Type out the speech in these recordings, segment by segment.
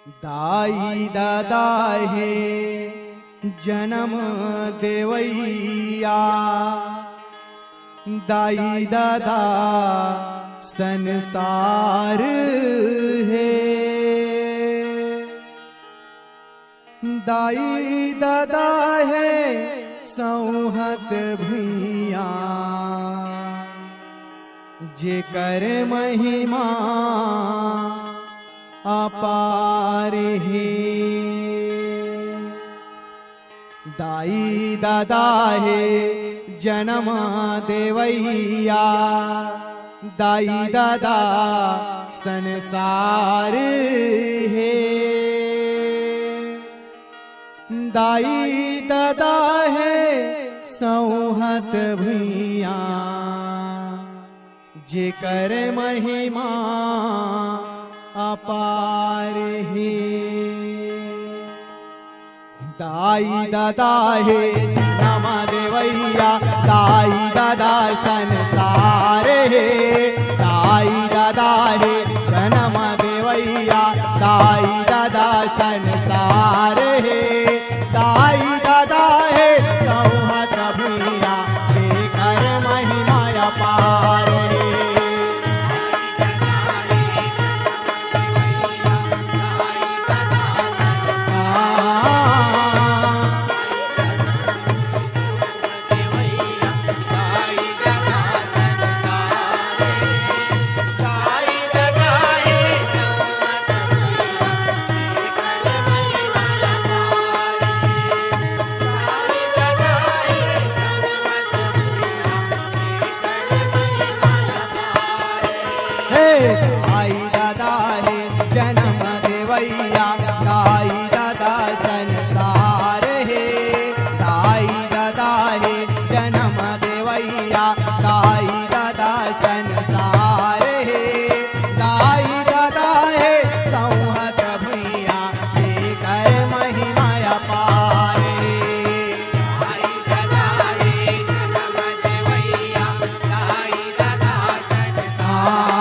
दाई दादा हे जन्म देवैया, दाई दादा संसार है। दाई दादा है सौहत भैया, जे कर महिमा अपार है। दाई दादा है जन्म देवैया, दाई दादा संसार है। दाई दादा है सौहत भैया, जे कर महिमा अपार है। दाई दादा है जन्म देवैया, दाई दादा संसार है। दाई दादा है जन्म देवैया, दाई दादा संसार है। दाई दादा है सौहत भैया, जे कर महिमा अपार है। दाई दादा है जन्म देवैया, दाई दादा संसार है। दाई दादा है जन्म देवैया, दाई दादा संसार है। दाई दादा है सौहत भैया, जे कर महिमा अपार है। दाई दादा है जन्म देवैया, दाई दादा संसार।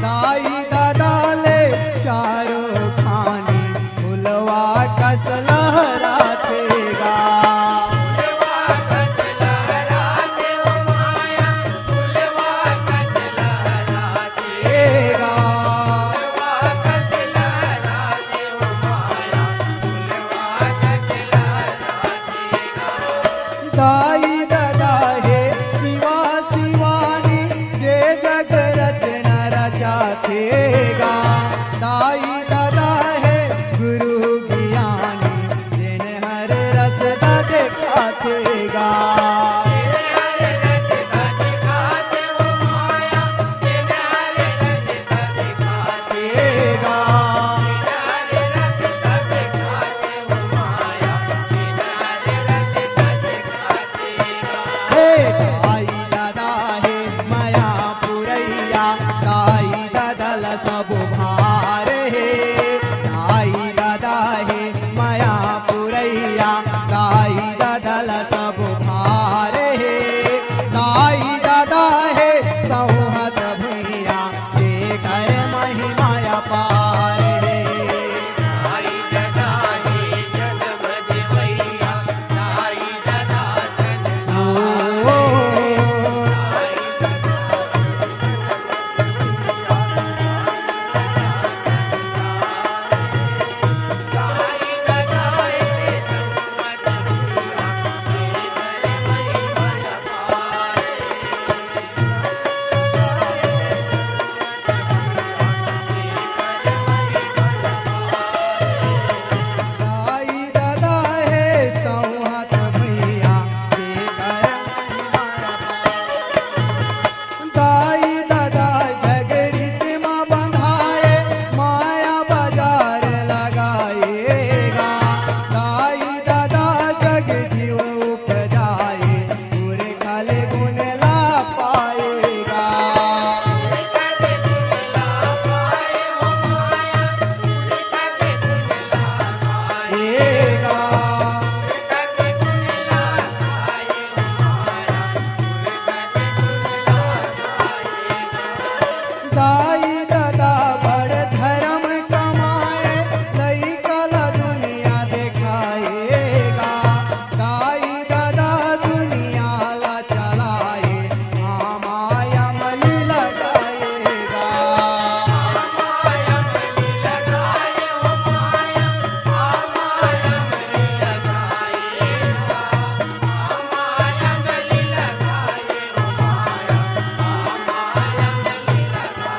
दाई दादा ले चारों खानी फुलवा कस लहरातेगा। दाई दादा है शिवा शिवानी, जे जग रचना रचातेगा। दाई दादा है गुरु ज्ञानी, जिन हर रसदा दिखातेगा। दाई दादा है माया पुरैया, दाई दादा सब भार है। दाई दादा है माया पुरैया, दाई दादा सब भार है। दाई दादा है सौहत भैया, ताई दादा बड़ धर्म कमाए लइकल दुनिया दिखाएगा ताई दादा दुनिया ला चलाए माया मली लगाएगा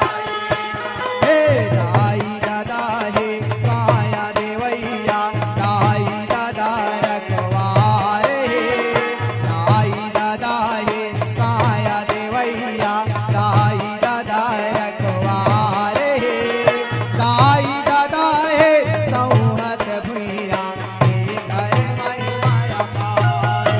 हे दाई दादा हे माया देवैया दाई दादा रखवार हे दाई दादा हे माया देवैया दाई दादा रखवार हे दाई दादा हे सौहत भुइया हे घर माया पार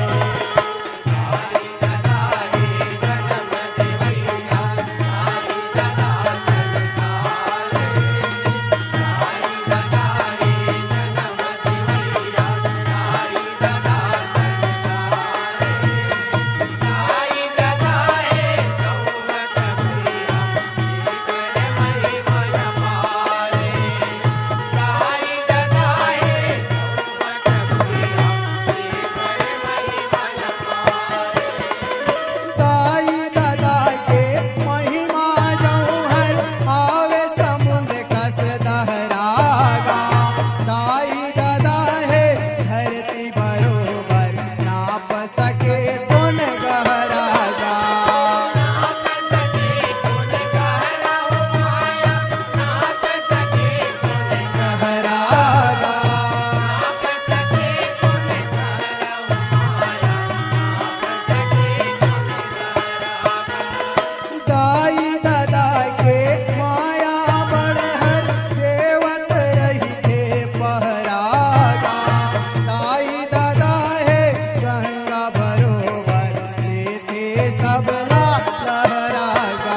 दाई दादा के महिमा जौहर आवे समुद्र कस दहरागा दाई दादा है धरती बरोबर नाप सके कौन गहरागा गहरागा दाई दादा के माया बढ़हर देवत रही थे पहरागा दाई दादा है गंगा बरोबर लेते सबला लहरागा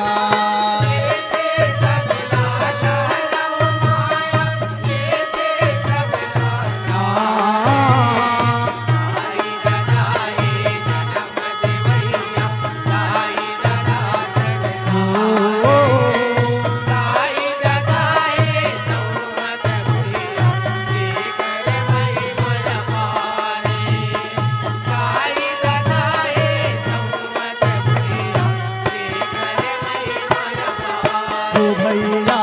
भैया